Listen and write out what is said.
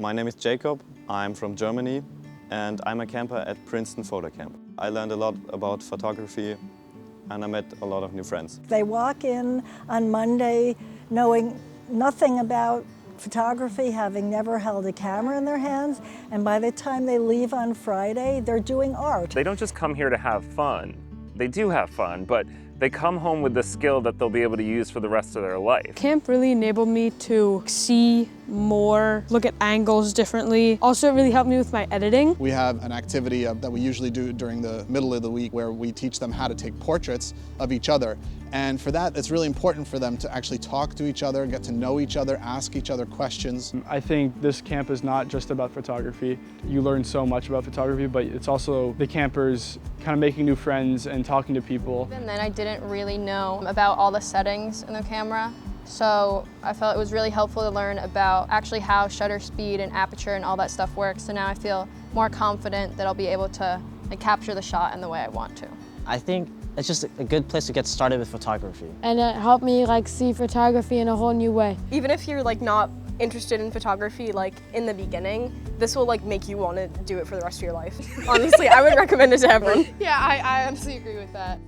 My name is Jacob, I'm from Germany and I'm a camper at Princeton Photo Camp. I learned a lot about photography and I met a lot of new friends. They walk in on Monday knowing nothing about photography, having never held a camera in their hands, and by the time they leave on Friday, they're doing art. They don't just come here to have fun. They do have fun, but they come home with the skill that they'll be able to use for the rest of their life. Camp really enabled me to see more, look at angles differently. Also, it really helped me with my editing. We have an activity that we usually do during the middle of the week where we teach them how to take portraits of each other. And for that, it's really important for them to actually talk to each other, get to know each other, ask each other questions. I think this camp is not just about photography. You learn so much about photography, but it's also the campers kind of making new friends and talking to people. And then I didn't really know about all the settings in the camera. So I felt it was really helpful to learn about actually how shutter speed and aperture and all that stuff works. So now I feel more confident that I'll be able to capture the shot in the way I want to. I think it's just a good place to get started with photography. And it helped me see photography in a whole new way. Even if you're not interested in photography in the beginning, this will make you want to do it for the rest of your life. Honestly, I would recommend it to everyone. Yeah, I absolutely agree with that.